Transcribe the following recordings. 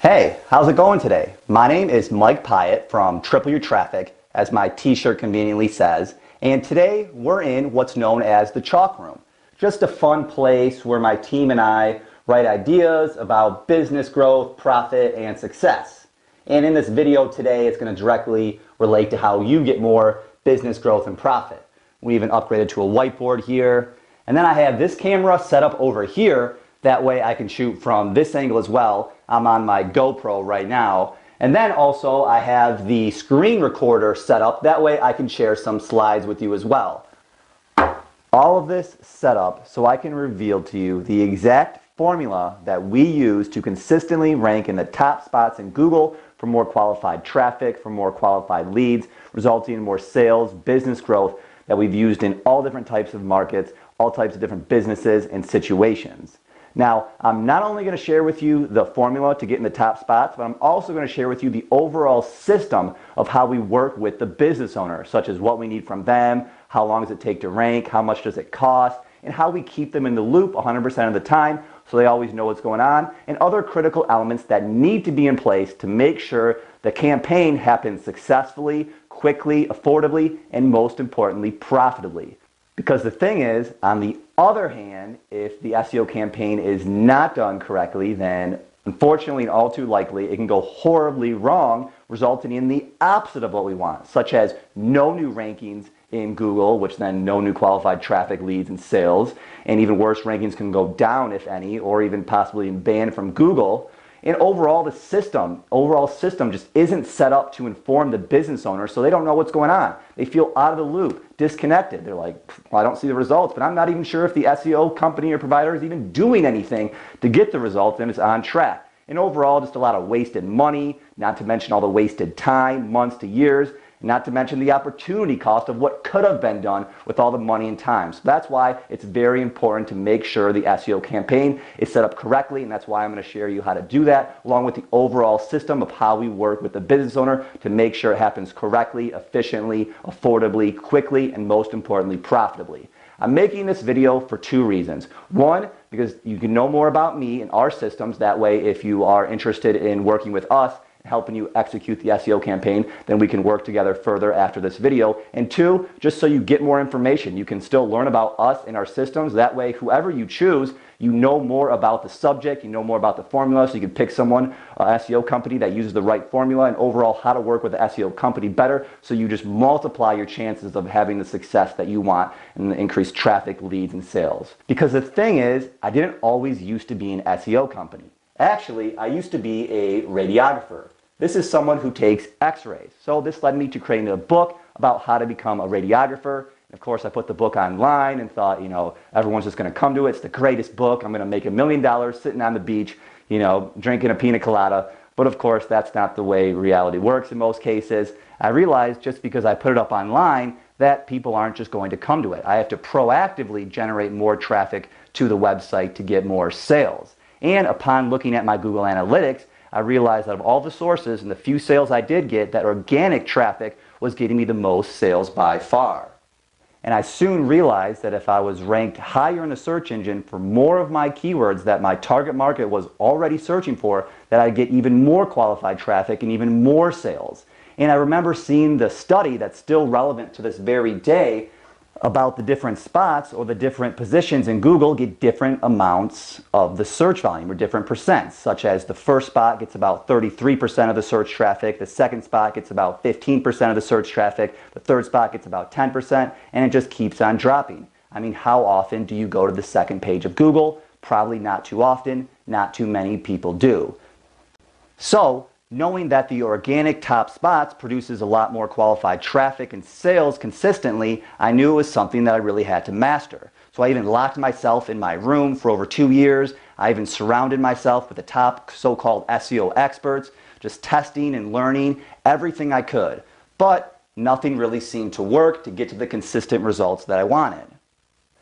Hey, how's it going today? My name is Mike Pyatt from Triple Your Traffic, as my t-shirt conveniently says, and today we're in what's known as the Chalk Room. Just a fun place where my team and I write ideas about business growth, profit, and success. And in this video today, it's going to directly relate to how you get more business growth and profit. We even upgraded to a whiteboard here. And then I have this camera set up over here. That way I can shoot from this angle as well. I'm on my GoPro right now. And then also I have the screen recorder set up. That way I can share some slides with you as well. All of this set up so I can reveal to you the exact formula that we use to consistently rank in the top spots in Google for more qualified traffic, for more qualified leads, resulting in more sales, business growth that we've used in all different types of markets, all types of different businesses and situations. Now, I'm not only going to share with you the formula to get in the top spots, but I'm also going to share with you the overall system of how we work with the business owner, such as what we need from them, how long does it take to rank, how much does it cost, and how we keep them in the loop 100% of the time so they always know what's going on, and other critical elements that need to be in place to make sure the campaign happens successfully, quickly, affordably, and most importantly, profitably. Because the thing is, on the other hand, if the SEO campaign is not done correctly, then unfortunately and all too likely, it can go horribly wrong, resulting in the opposite of what we want, such as no new rankings in Google, which then no new qualified traffic, leads, and sales, and even worse, rankings can go down, if any, or even possibly banned from Google. And overall, the overall system just isn't set up to inform the business owner, so they don't know what's going on. They feel out of the loop, disconnected. They're like, well, I don't see the results, but I'm not even sure if the SEO company or provider is even doing anything to get the results and it's on track. And overall, just a lot of wasted money, not to mention all the wasted time, months to years, not to mention the opportunity cost of what could have been done with all the money and time. So that's why it's very important to make sure the SEO campaign is set up correctly, and that's why I'm going to share you how to do that, along with the overall system of how we work with the business owner to make sure it happens correctly, efficiently, affordably, quickly, and most importantly, profitably. I'm making this video for two reasons. One, because you can know more about me and our systems. That way, if you are interested in working with us, helping you execute the SEO campaign, then we can work together further after this video. And two, just so you get more information. You can still learn about us and our systems. That way, whoever you choose, you know more about the subject, you know more about the formula, so you can pick someone, an SEO company that uses the right formula, and overall how to work with the SEO company better, so you just multiply your chances of having the success that you want and increase traffic, leads, and sales. Because the thing is, I didn't always used to be an SEO company. Actually, I used to be a radiographer. This is someone who takes x-rays. So this led me to creating a book about how to become a radiographer. And of course, I put the book online and thought, everyone's just going to come to it. It's the greatest book. I'm going to make $1 million sitting on the beach, drinking a pina colada. But of course, that's not the way reality works in most cases. I realized just because I put it up online that people aren't just going to come to it. I have to proactively generate more traffic to the website to get more sales. And upon looking at my Google Analytics, I realized that of all the sources and the few sales I did get, that organic traffic was getting me the most sales by far. And I soon realized that if I was ranked higher in the search engine for more of my keywords that my target market was already searching for, that I'd get even more qualified traffic and even more sales. And I remember seeing the study that's still relevant to this very day about the different spots or the different positions in Google get different amounts of the search volume or different percents, such as the first spot gets about 33% of the search traffic, the second spot gets about 15% of the search traffic, the third spot gets about 10%, and it just keeps on dropping. I mean, how often do you go to the second page of Google? Probably not too often, not too many people do. So, knowing that the organic top spots produces a lot more qualified traffic and sales consistently, I knew it was something that I really had to master. So I even locked myself in my room for over 2 years. I even surrounded myself with the top so-called SEO experts, just testing and learning everything I could. But nothing really seemed to work to get to the consistent results that I wanted.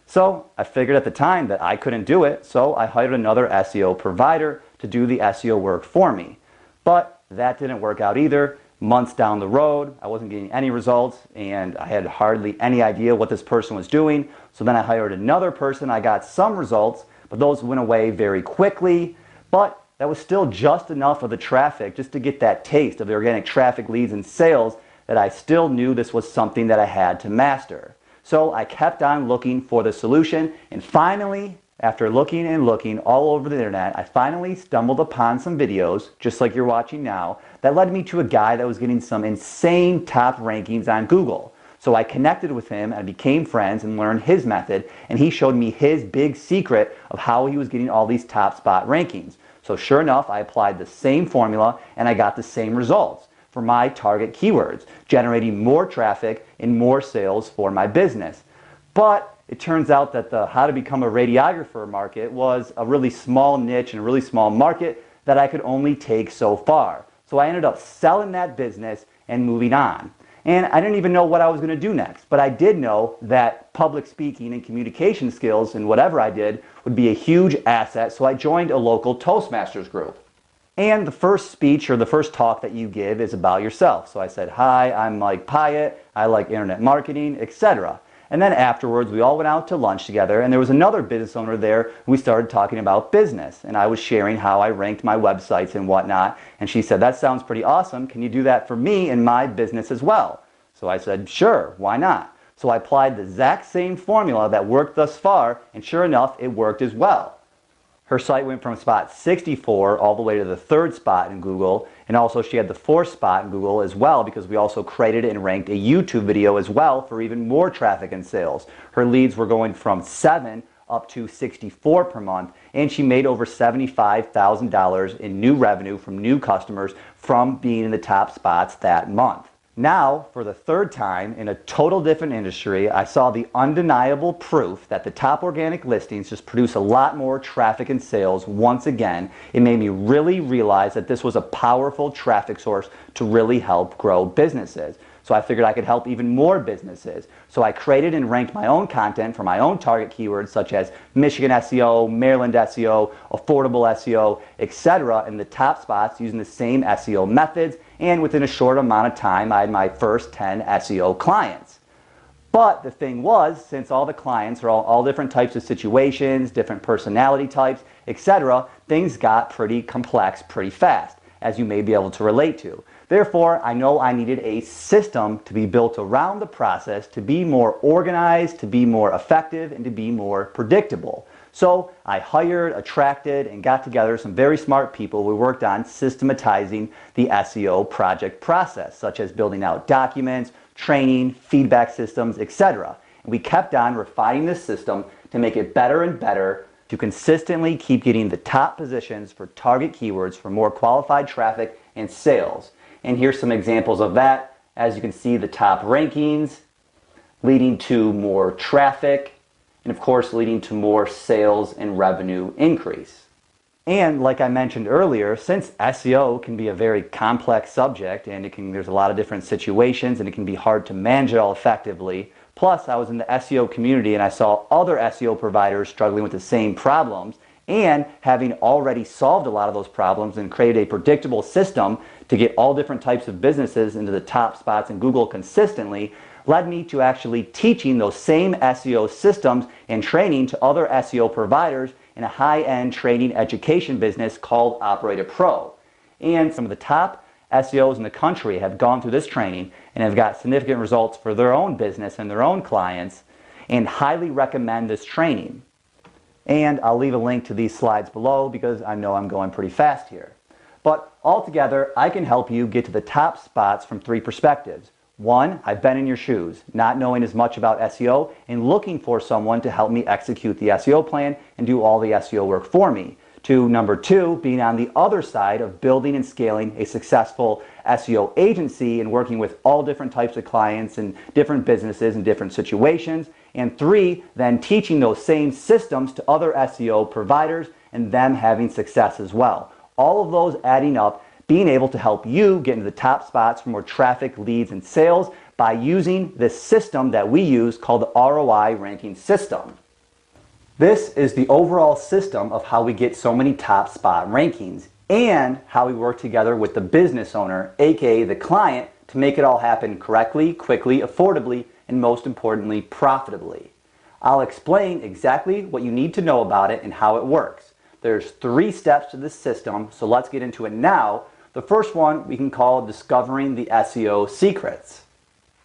So I figured at the time that I couldn't do it, so I hired another SEO provider to do the SEO work for me. But that didn't work out either. Months down the road, I wasn't getting any results, and I had hardly any idea what this person was doing. So then I hired another person. I got some results, but those went away very quickly. But that was still just enough of the traffic just to get that taste of the organic traffic, leads, and sales that I still knew this was something that I had to master. So I kept on looking for the solution, and finally, after looking and looking all over the internet, I finally stumbled upon some videos, just like you're watching now, that led me to a guy that was getting some insane top rankings on Google. So I connected with him and became friends and learned his method, and he showed me his big secret of how he was getting all these top spot rankings. So sure enough, I applied the same formula and I got the same results for my target keywords, generating more traffic and more sales for my business. But it turns out that the how to become a radiographer market was a really small niche and a really small market that I could only take so far. So I ended up selling that business and moving on. And I didn't even know what I was going to do next, but I did know that public speaking and communication skills and whatever I did would be a huge asset, so I joined a local Toastmasters group. And the first speech or the first talk that you give is about yourself. So I said, "Hi, I'm Mike Pyatt, I like internet marketing," etc. And then afterwards, we all went out to lunch together, and there was another business owner there. We started talking about business, and I was sharing how I ranked my websites and whatnot. And she said, "That sounds pretty awesome. Can you do that for me in my business as well?" So I said, "Sure, why not?" So I applied the exact same formula that worked thus far, and sure enough, it worked as well. Her site went from spot 64 all the way to the third spot in Google, and also she had the fourth spot in Google as well, because we also created and ranked a YouTube video as well for even more traffic and sales. Her leads were going from 7 up to 64 per month, and she made over $75,000 in new revenue from new customers from being in the top spots that month. Now, for the third time in a total different industry, I saw the undeniable proof that the top organic listings just produce a lot more traffic and sales once again. It made me really realize that this was a powerful traffic source to really help grow businesses. So I figured I could help even more businesses. So I created and ranked my own content for my own target keywords such as Michigan SEO, Maryland SEO, affordable SEO, etc. in the top spots using the same SEO methods. And within a short amount of time, I had my first 10 SEO clients. But the thing was, since all the clients are all different types of situations, different personality types, etc., things got pretty complex pretty fast, as you may be able to relate to. Therefore, I know I needed a system to be built around the process to be more organized, to be more effective, and to be more predictable. So I hired, attracted, and got together some very smart people. We worked on systematizing the SEO project process, such as building out documents, training, feedback systems, etc. And we kept on refining this system to make it better and better to consistently keep getting the top positions for target keywords for more qualified traffic and sales. And here's some examples of that. As you can see, the top rankings leading to more traffic, and of course leading to more sales and revenue increase. And like I mentioned earlier, since SEO can be a very complex subject and there's a lot of different situations and it can be hard to manage it all effectively, plus I was in the SEO community and I saw other SEO providers struggling with the same problems, and having already solved a lot of those problems and created a predictable system to get all different types of businesses into the top spots in Google consistently, led me to actually teaching those same SEO systems and training to other SEO providers in a high-end training education business called Operator Pro. And some of the top SEOs in the country have gone through this training and have got significant results for their own business and their own clients, and highly recommend this training. And I'll leave a link to these slides below because I know I'm going pretty fast here. But altogether, I can help you get to the top spots from 3 perspectives. 1, I've been in your shoes, not knowing as much about SEO and looking for someone to help me execute the SEO plan and do all the SEO work for me. To number 2, being on the other side of building and scaling a successful SEO agency and working with all different types of clients and different businesses and different situations. And 3, then teaching those same systems to other SEO providers and them having success as well. All of those adding up, being able to help you get into the top spots for more traffic, leads, and sales by using this system that we use called the ROI ranking system. This is the overall system of how we get so many top spot rankings and how we work together with the business owner, aka the client, to make it all happen correctly, quickly, affordably, and most importantly, profitably. I'll explain exactly what you need to know about it and how it works. There's 3 steps to this system, so let's get into it now. The first one we can call discovering the SEO secrets.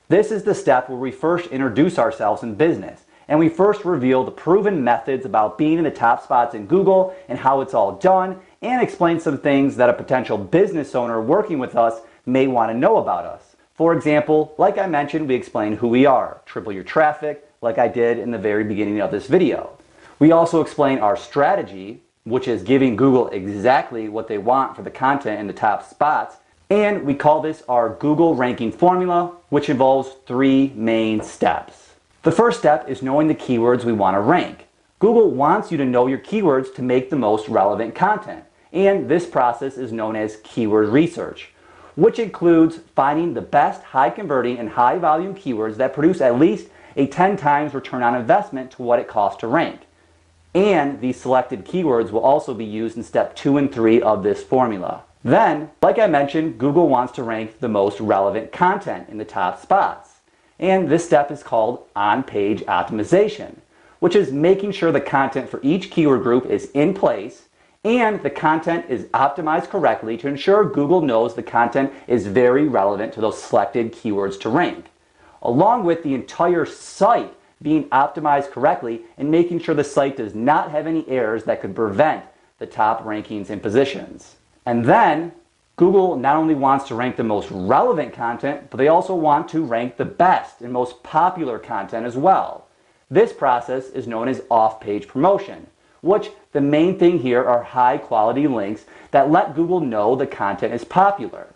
This is the step where we first introduce ourselves in business, and we first reveal the proven methods about being in the top spots in Google and how it's all done, and explain some things that a potential business owner working with us may want to know about us. For example, like I mentioned, we explain who we are, triple your traffic, like I did in the very beginning of this video. We also explain our strategy, which is giving Google exactly what they want for the content in the top spots, and we call this our Google ranking formula, which involves 3 main steps. The first step is knowing the keywords we want to rank. Google wants you to know your keywords to make the most relevant content, and this process is known as keyword research, which includes finding the best high converting and high volume keywords that produce at least a 10 times return on investment to what it costs to rank. And these selected keywords will also be used in step 2 and 3 of this formula. Then, like I mentioned, Google wants to rank the most relevant content in the top spots. And this step is called on-page optimization, which is making sure the content for each keyword group is in place and the content is optimized correctly to ensure Google knows the content is very relevant to those selected keywords to rank, along with the entire site being optimized correctly and making sure the site does not have any errors that could prevent the top rankings and positions. And then Google not only wants to rank the most relevant content, but they also want to rank the best and most popular content as well. This process is known as off-page promotion, which the main thing here are high quality links that let Google know the content is popular.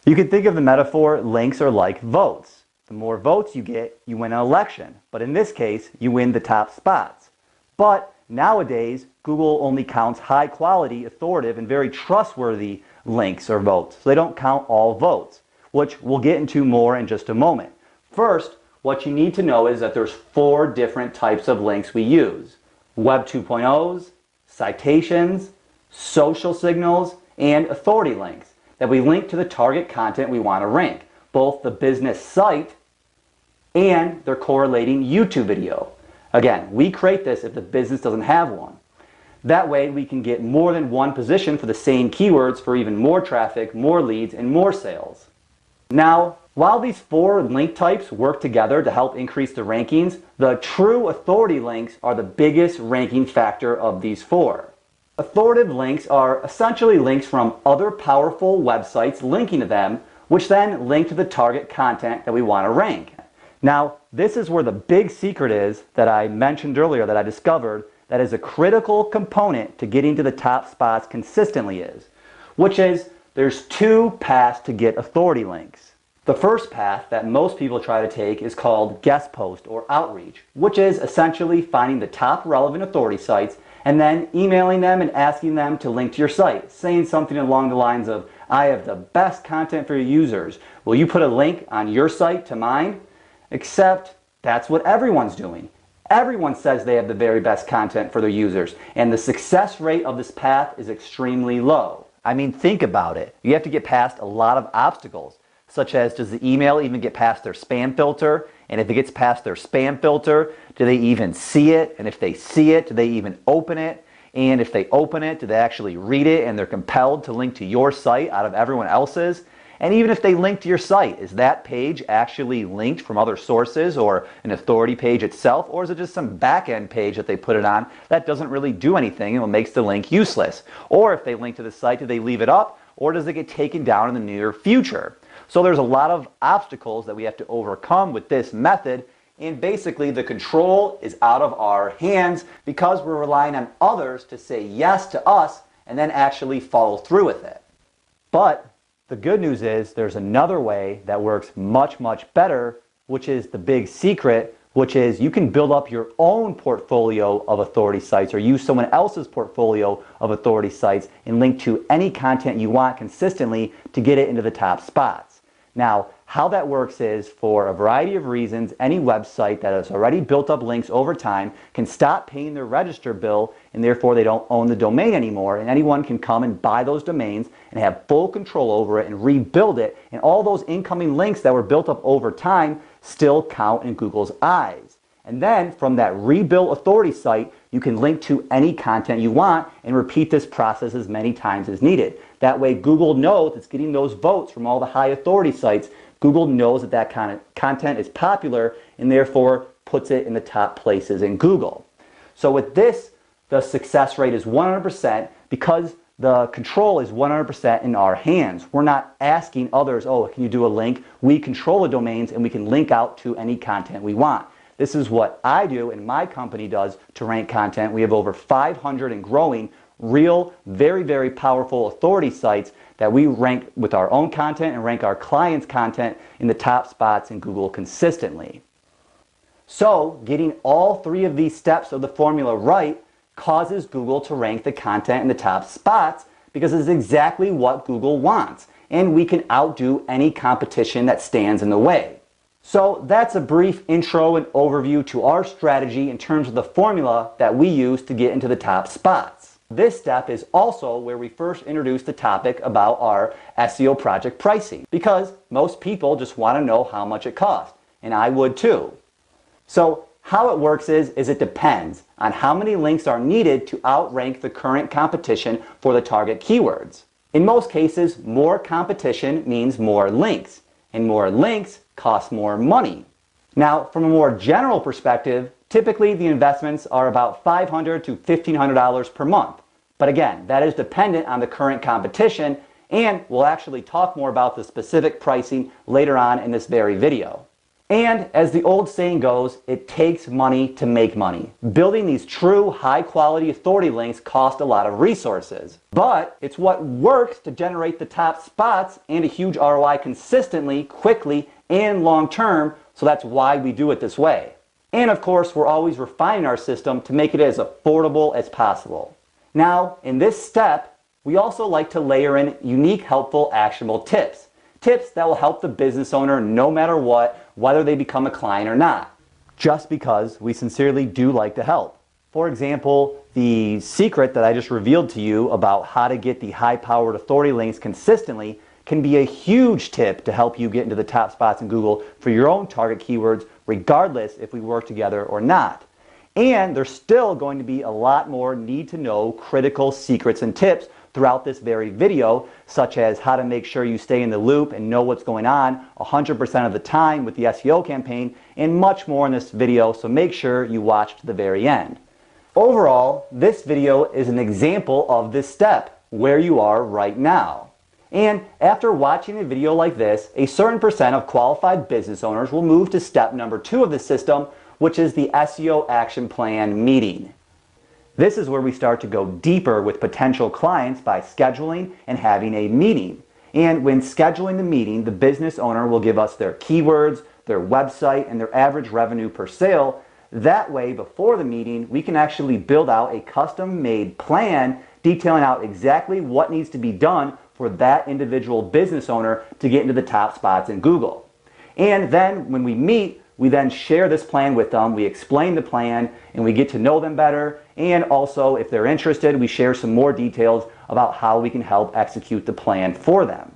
You can think of the metaphor links are like votes. The more votes you get, you win an election. But in this case, you win the top spots. But nowadays, Google only counts high quality, authoritative, and very trustworthy links or votes. So they don't count all votes, which we'll get into more in just a moment. First, what you need to know is that there's 4 different types of links we use: Web 2.0s, citations, social signals, and authority links that we link to the target content we want to rank, both the business site and their correlating YouTube video. Again, we create this if the business doesn't have one. That way we can get more than one position for the same keywords for even more traffic, more leads, and more sales. Now, while these 4 link types work together to help increase the rankings, the true authority links are the biggest ranking factor of these 4. Authoritative links are essentially links from other powerful websites linking to them, which then link to the target content that we want to rank. Now, this is where the big secret is that I mentioned earlier that I discovered that is a critical component to getting to the top spots consistently is, which is there's 2 paths to get authority links. The first path that most people try to take is called guest post or outreach, which is essentially finding the top relevant authority sites and then emailing them and asking them to link to your site, saying something along the lines of, I have the best content for your users. Will you put a link on your site to mine? Except that's what everyone's doing. Everyone says they have the very best content for their users, and the success rate of this path is extremely low. I mean, think about it. You have to get past a lot of obstacles, such as does the email even get past their spam filter? And if it gets past their spam filter, do they even see it? And if they see it, do they even open it? And if they open it, do they actually read it and they're compelled to link to your site out of everyone else's? And even if they link to your site, is that page actually linked from other sources or an authority page itself? Or is it just some back-end page that they put it on that doesn't really do anything and makes the link useless? Or if they link to the site, do they leave it up? Or does it get taken down in the near future? So there's a lot of obstacles that we have to overcome with this method, and basically the control is out of our hands because we're relying on others to say yes to us and then actually follow through with it. But the good news is there's another way that works much, much better, which is the big secret, which is you can build up your own portfolio of authority sites or use someone else's portfolio of authority sites and link to any content you want consistently to get it into the top spots. Now, how that works is, for a variety of reasons, any website that has already built up links over time can stop paying their register bill, and therefore they don't own the domain anymore, and anyone can come and buy those domains and have full control over it and rebuild it, and all those incoming links that were built up over time still count in Google's eyes. And then from that rebuilt authority site, you can link to any content you want and repeat this process as many times as needed. That way Google knows it's getting those votes from all the high authority sites. Google knows that that kind of content is popular and therefore puts it in the top places in Google. So with this, the success rate is 100% because the control is 100% in our hands. We're not asking others, oh, can you do a link? We control the domains and we can link out to any content we want. This is what I do and my company does to rank content. We have over 500 and growing real, very, very powerful authority sites that we rank with our own content and rank our clients' content in the top spots in Google consistently. So getting all three of these steps of the formula right causes Google to rank the content in the top spots because it's exactly what Google wants, and we can outdo any competition that stands in the way. So that's a brief intro and overview to our strategy in terms of the formula that we use to get into the top spots. This step is also where we first introduced the topic about our SEO project pricing, because most people just want to know how much it costs, and I would too. So how it works is it depends on how many links are needed to outrank the current competition for the target keywords. In most cases, more competition means more links, and more links cost more money. Now, from a more general perspective, typically the investments are about $500 to $1,500 per month. But again, that is dependent on the current competition, and we'll actually talk more about the specific pricing later on in this very video. And as the old saying goes, it takes money to make money. Building these true high-quality authority links cost a lot of resources. But it's what works to generate the top spots and a huge ROI consistently, quickly, and long-term, so that's why we do it this way. And of course, we're always refining our system to make it as affordable as possible. Now, in this step, we also like to layer in unique, helpful, actionable tips. Tips that will help the business owner no matter what, whether they become a client or not, just because we sincerely do like to help. For example, the secret that I just revealed to you about how to get the high-powered authority links consistently can be a huge tip to help you get into the top spots in Google for your own target keywords, regardless if we work together or not. And there's still going to be a lot more need-to-know critical secrets and tips throughout this very video, such as how to make sure you stay in the loop and know what's going on 100% of the time with the SEO campaign, and much more in this video, so make sure you watch to the very end. Overall, this video is an example of this step, where you are right now. And after watching a video like this, a certain percent of qualified business owners will move to step number 2 of the system, which is the SEO action plan meeting. This is where we start to go deeper with potential clients by scheduling and having a meeting. And when scheduling the meeting, the business owner will give us their keywords, their website, and their average revenue per sale. That way, before the meeting, we can actually build out a custom-made plan detailing out exactly what needs to be done for that individual business owner to get into the top spots in Google. And then when we meet, we then share this plan with them, we explain the plan, and we get to know them better. And also, if they're interested, we share some more details about how we can help execute the plan for them.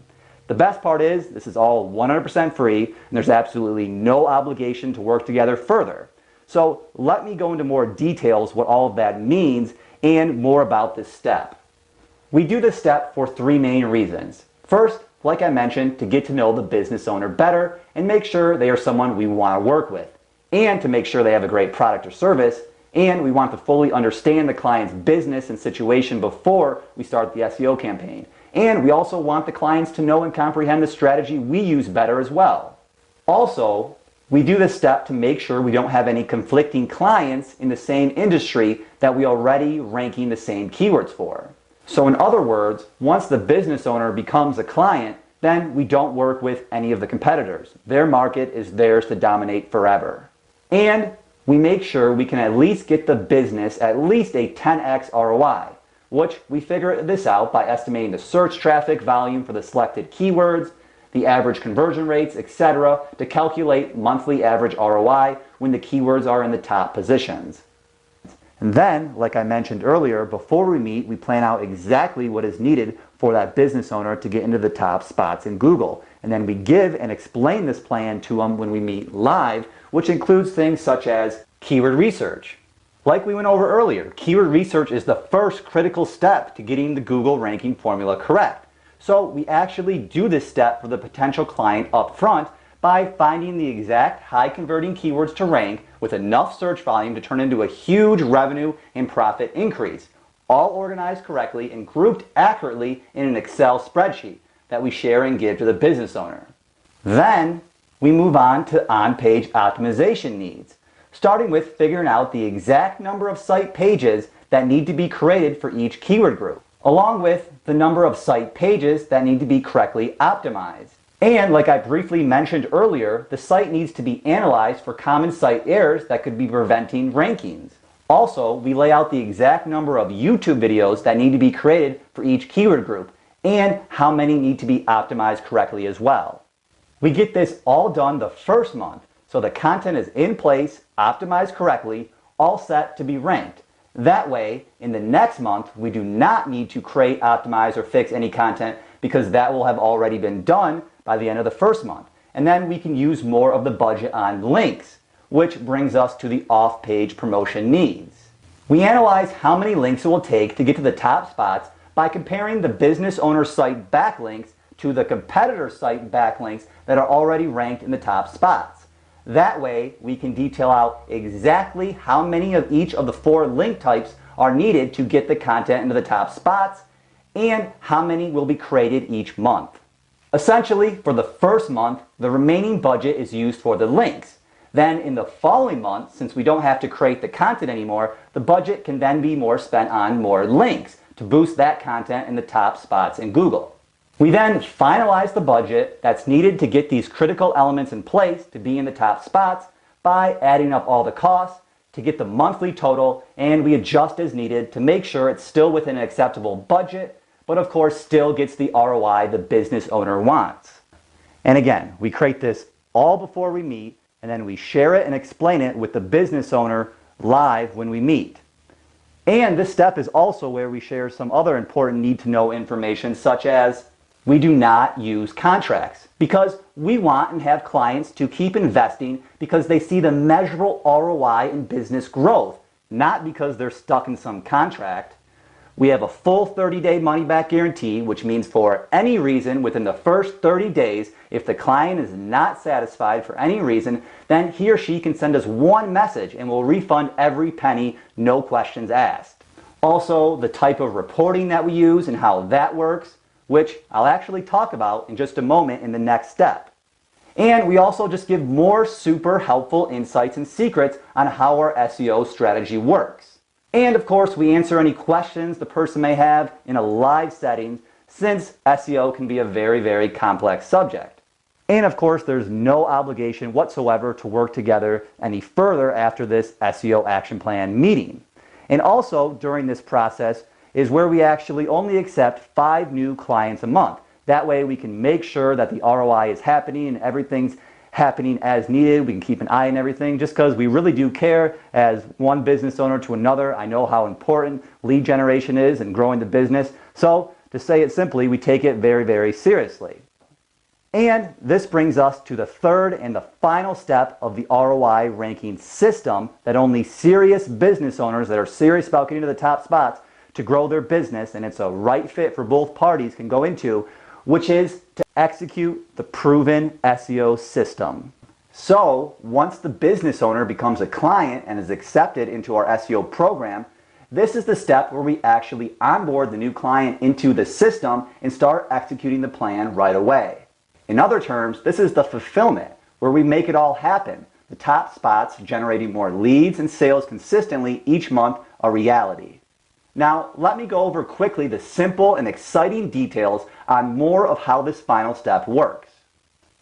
The best part is, this is all 100% free, and there's absolutely no obligation to work together further. So let me go into more details what all of that means and more about this step. We do this step for 3 main reasons. First, like I mentioned, to get to know the business owner better and make sure they are someone we want to work with, and to make sure they have a great product or service, and we want to fully understand the client's business and situation before we start the SEO campaign. And we also want the clients to know and comprehend the strategy we use better as well. Also, we do this step to make sure we don't have any conflicting clients in the same industry that we already ranking the same keywords for. So in other words, once the business owner becomes a client, then we don't work with any of the competitors. Their market is theirs to dominate forever. And we make sure we can at least get the business at least a 10x ROI, which we figure this out by estimating the search traffic volume for the selected keywords, the average conversion rates, etc., to calculate monthly average ROI when the keywords are in the top positions. And then, like I mentioned earlier, before we meet, we plan out exactly what is needed for that business owner to get into the top spots in Google. And then we give and explain this plan to them when we meet live, which includes things such as keyword research, Like we went over earlier, keyword research is the first critical step to getting the Google ranking formula correct. So we actually do this step for the potential client up front by finding the exact high converting keywords to rank with enough search volume to turn into a huge revenue and profit increase, all organized correctly and grouped accurately in an Excel spreadsheet that we share and give to the business owner. Then we move on to on-page optimization needs, starting with figuring out the exact number of site pages that need to be created for each keyword group, along with the number of site pages that need to be correctly optimized. And like I briefly mentioned earlier, the site needs to be analyzed for common site errors that could be preventing rankings. Also, we lay out the exact number of YouTube videos that need to be created for each keyword group and how many need to be optimized correctly as well. We get this all done the first month, so the content is in place, optimized correctly, all set to be ranked. That way, in the next month, we do not need to create, optimize, or fix any content because that will have already been done by the end of the first month. And then we can use more of the budget on links, which brings us to the off-page promotion needs. We analyze how many links it will take to get to the top spots by comparing the business owner's site backlinks to the competitor site backlinks that are already ranked in the top spots. That way, we can detail out exactly how many of each of the 4 link types are needed to get the content into the top spots and how many will be created each month. Essentially, for the first month, the remaining budget is used for the links. Then in the following month, since we don't have to create the content anymore, the budget can then be more spent on more links to boost that content in the top spots in Google. We then finalize the budget that's needed to get these critical elements in place to be in the top spots by adding up all the costs to get the monthly total, and we adjust as needed to make sure it's still within an acceptable budget, but of course still gets the ROI the business owner wants. And again, we create this all before we meet, and then we share it and explain it with the business owner live when we meet. And this step is also where we share some other important need-to-know information, such as we do not use contracts because we want and have clients to keep investing because they see the measurable ROI in business growth, not because they're stuck in some contract. We have a full 30-day money-back guarantee, which means for any reason within the first 30 days, if the client is not satisfied for any reason, then he or she can send us one message and we'll refund every penny, no questions asked. Also, the type of reporting that we use and how that works, which I'll actually talk about in just a moment in the next step. And we also just give more super helpful insights and secrets on how our SEO strategy works. And of course, we answer any questions the person may have in a live setting, since SEO can be a very, very complex subject. And of course, there's no obligation whatsoever to work together any further after this SEO action plan meeting. And also, during this process, is where we actually only accept 5 new clients a month. That way we can make sure that the ROI is happening and everything's happening as needed. We can keep an eye on everything just because we really do care as one business owner to another. I know how important lead generation is and growing the business. So to say it simply, we take it very, very seriously. And this brings us to the third and the final step of the ROI ranking system that only serious business owners that are serious about getting to the top spots to grow their business, and it's a right fit for both parties, can go into, which is to execute the proven SEO system. So once the business owner becomes a client and is accepted into our SEO program, this is the step where we actually onboard the new client into the system and start executing the plan right away. In other terms, this is the fulfillment, where we make it all happen. The top spots generating more leads and sales consistently each month a reality. Now, let me go over quickly the simple and exciting details on more of how this final step works.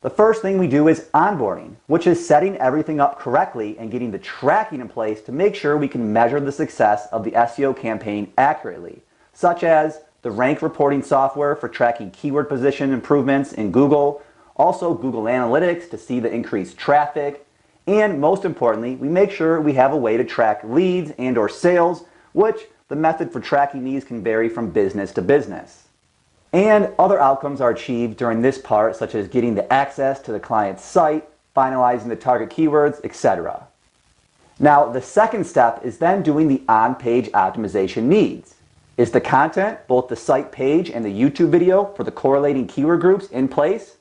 The first thing we do is onboarding, which is setting everything up correctly and getting the tracking in place to make sure we can measure the success of the SEO campaign accurately, such as the rank reporting software for tracking keyword position improvements in Google, also Google Analytics to see the increased traffic, and most importantly, we make sure we have a way to track leads and or sales, which the method for tracking these can vary from business to business. And other outcomes are achieved during this part, such as getting the access to the client's site, finalizing the target keywords, etc. Now, the second step is then doing the on-page optimization needs. Is the content, both the site page and the YouTube video for the correlating keyword groups, in place?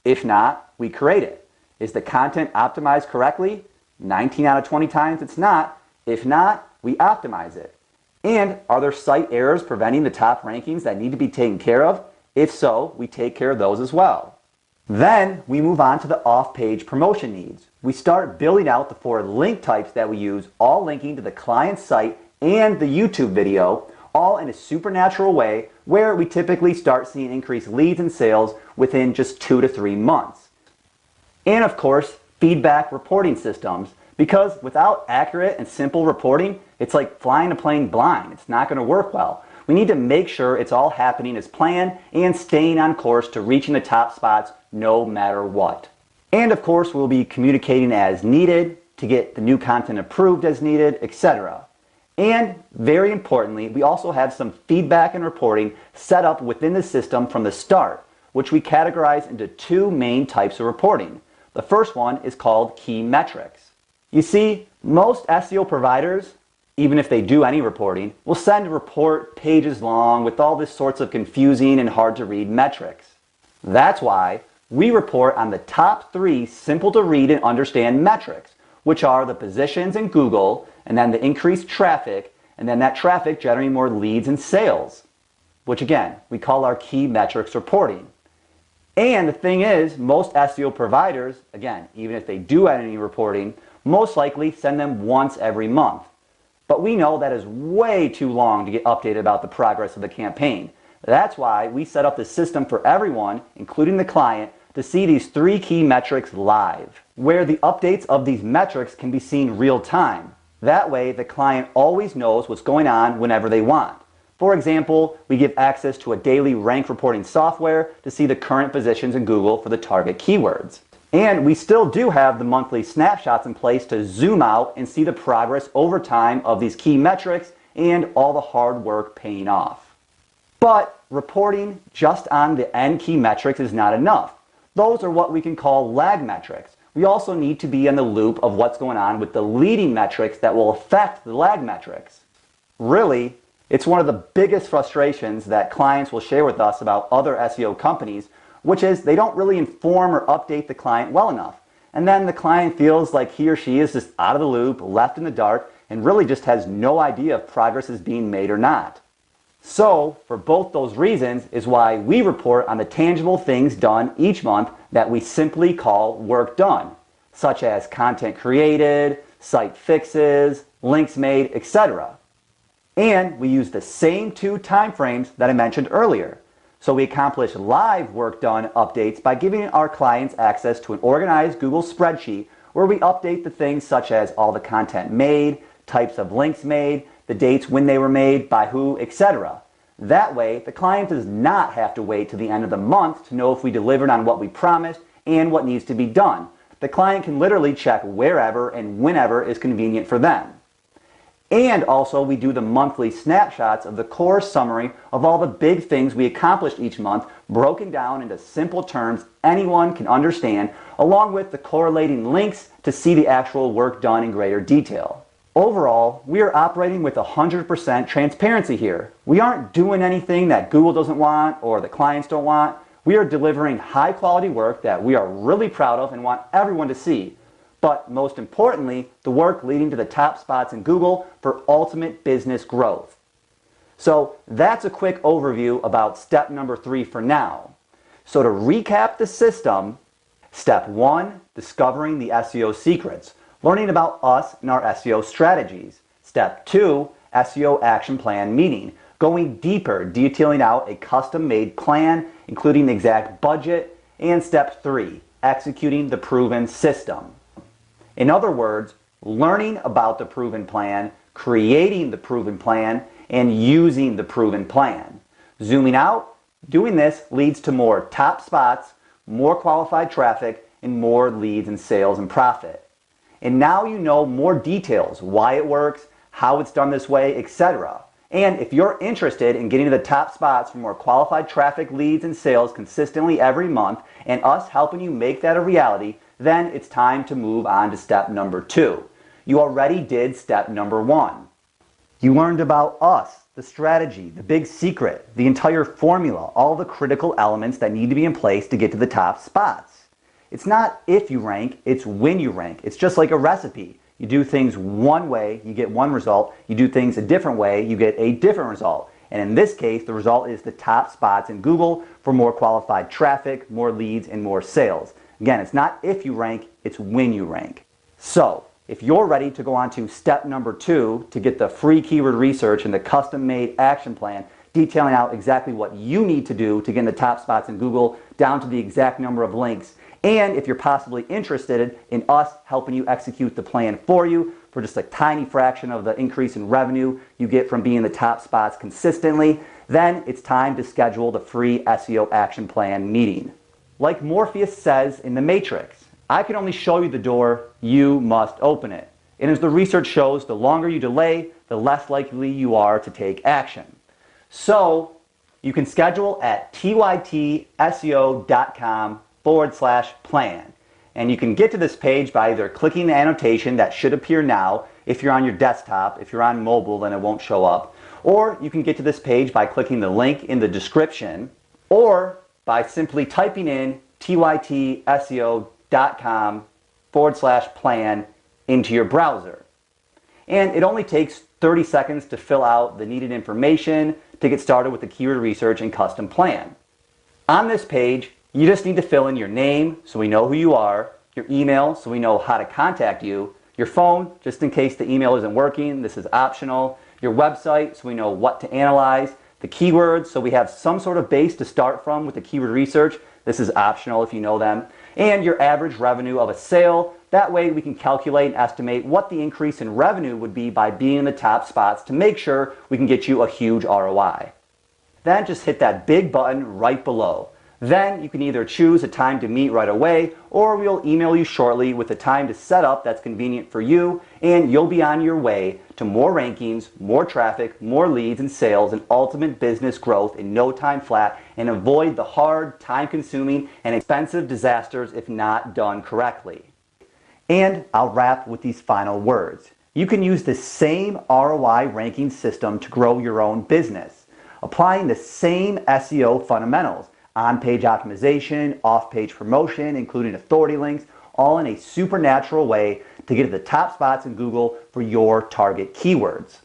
If not, we create it. Is the content optimized correctly? 19 out of 20 times it's not. If not, we optimize it. And are there site errors preventing the top rankings that need to be taken care of? If so, we take care of those as well. Then we move on to the off-page promotion needs. We start building out the 4 link types that we use, all linking to the client's site and the YouTube video, all in a supernatural way where we typically start seeing increased leads and sales within just 2 to 3 months. And of course, feedback reporting systems, because without accurate and simple reporting, it's like flying a plane blind. It's not going to work well. We need to make sure it's all happening as planned and staying on course to reaching the top spots no matter what. And of course, we'll be communicating as needed to get the new content approved as needed, etc. And very importantly, we also have some feedback and reporting set up within the system from the start, which we categorize into 2 main types of reporting. The first one is called key metrics. You see, most SEO providers, even if they do any reporting, will send a report pages long with all this sorts of confusing and hard to read metrics. That's why we report on the top 3 simple to read and understand metrics, which are the positions in Google, and then the increased traffic, and then that traffic generating more leads and sales, which again, we call our key metrics reporting. And the thing is, most SEO providers, again, even if they do any reporting, most likely send them once every month. But we know that is way too long to get updated about the progress of the campaign. That's why we set up the system for everyone, including the client, to see these 3 key metrics live, where the updates of these metrics can be seen real time. That way, the client always knows what's going on whenever they want. For example, we give access to a daily rank reporting software to see the current positions in Google for the target keywords. And we still do have the monthly snapshots in place to zoom out and see the progress over time of these key metrics and all the hard work paying off. But reporting just on the end key metrics is not enough. Those are what we can call lag metrics. We also need to be in the loop of what's going on with the leading metrics that will affect the lag metrics. Really, it's one of the biggest frustrations that clients will share with us about other SEO companies, which is they don't really inform or update the client well enough. And then the client feels like he or she is just out of the loop, left in the dark, and really just has no idea if progress is being made or not. So, for both those reasons is why we report on the tangible things done each month that we simply call work done, such as content created, site fixes, links made, etc. And we use the same 2 time frames that I mentioned earlier. So we accomplish live work done updates by giving our clients access to an organized Google spreadsheet where we update the things such as all the content made, types of links made, the dates when they were made, by who, etc. That way, the client does not have to wait to the end of the month to know if we delivered on what we promised and what needs to be done. The client can literally check wherever and whenever is convenient for them. And also, we do the monthly snapshots of the core summary of all the big things we accomplished each month, broken down into simple terms anyone can understand, along with the correlating links to see the actual work done in greater detail. Overall, we are operating with 100% transparency here. We aren't doing anything that Google doesn't want or the clients don't want. We are delivering high quality work that we are really proud of and want everyone to see. But most importantly, the work leading to the top spots in Google for ultimate business growth. So that's a quick overview about step number 3 for now. So to recap the system, step 1, discovering the SEO secrets, learning about us and our SEO strategies. Step 2, SEO action plan meeting, going deeper, detailing out a custom-made plan, including the exact budget. And step 3, executing the proven system. In other words, learning about the proven plan, creating the proven plan, and using the proven plan. Zooming out, doing this leads to more top spots, more qualified traffic, and more leads and sales and profit. And now you know more details, why it works, how it's done this way, etc. And if you're interested in getting to the top spots for more qualified traffic, leads, and sales consistently every month, and us helping you make that a reality, then it's time to move on to step number 2. you already did step number 1. You learned about us, the strategy, the big secret, the entire formula, all the critical elements that need to be in place to get to the top spots. It's not if you rank, it's when you rank. It's just like a recipe. You do things one way, you get one result. You do things a different way, you get a different result. And in this case, the result is the top spots in Google for more qualified traffic, more leads, and more sales. Again, it's not if you rank, it's when you rank. So, if you're ready to go on to step number 2 to get the free keyword research and the custom-made action plan detailing out exactly what you need to do to get in the top spots in Google down to the exact number of links, and if you're possibly interested in us helping you execute the plan for you for just a tiny fraction of the increase in revenue you get from being in the top spots consistently, then it's time to schedule the free SEO action plan meeting. Like Morpheus says in The Matrix, I can only show you the door, you must open it. And as the research shows, the longer you delay, the less likely you are to take action. So you can schedule at tytseo.com/plan. And you can get to this page by either clicking the annotation that should appear now. If you're on your desktop, if you're on mobile, then it won't show up. Or you can get to this page by clicking the link in the description, or by simply typing in tytseo.com/plan into your browser. And it only takes 30 seconds to fill out the needed information to get started with the keyword research and custom plan. On this page, you just need to fill in your name so we know who you are, your email so we know how to contact you, your phone just in case the email isn't working, this is optional, your website so we know what to analyze, the keywords so we have some sort of base to start from with the keyword research, this is optional if you know them, and your average revenue of a sale. That way we can calculate and estimate what the increase in revenue would be by being in the top spots to make sure we can get you a huge ROI. Then just hit that big button right below. Then you can either choose a time to meet right away, or we'll email you shortly with a time to set up that's convenient for you, and you'll be on your way to more rankings, more traffic, more leads and sales, and ultimate business growth in no time flat, and avoid the hard, time-consuming, and expensive disasters if not done correctly. And I'll wrap with these final words. You can use the same ROI ranking system to grow your own business, applying the same SEO fundamentals. On-page optimization, off-page promotion, including authority links, all in a supernatural way to get to the top spots in Google for your target keywords.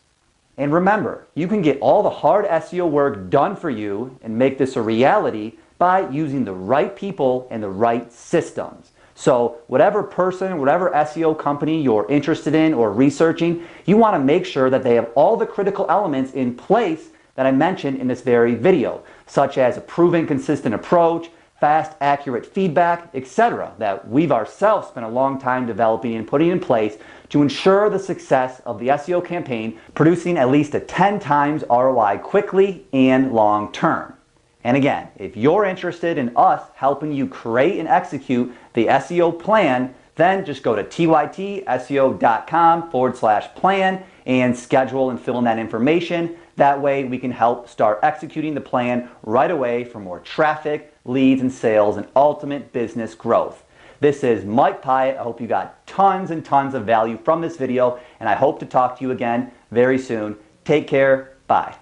And remember, you can get all the hard SEO work done for you and make this a reality by using the right people and the right systems. So whatever person, whatever SEO company you're interested in or researching, you want to make sure that they have all the critical elements in place that I mentioned in this very video, such as a proven, consistent approach, fast, accurate feedback, etc., that we've ourselves spent a long time developing and putting in place to ensure the success of the SEO campaign, producing at least a 10 times ROI quickly and long term. And again, if you're interested in us helping you create and execute the SEO plan, then just go to tytseo.com/plan and schedule and fill in that information. That way we can help start executing the plan right away for more traffic, leads, and sales, and ultimate business growth. This is Mike Pyatt. I hope you got tons and tons of value from this video, and I hope to talk to you again very soon. Take care. Bye.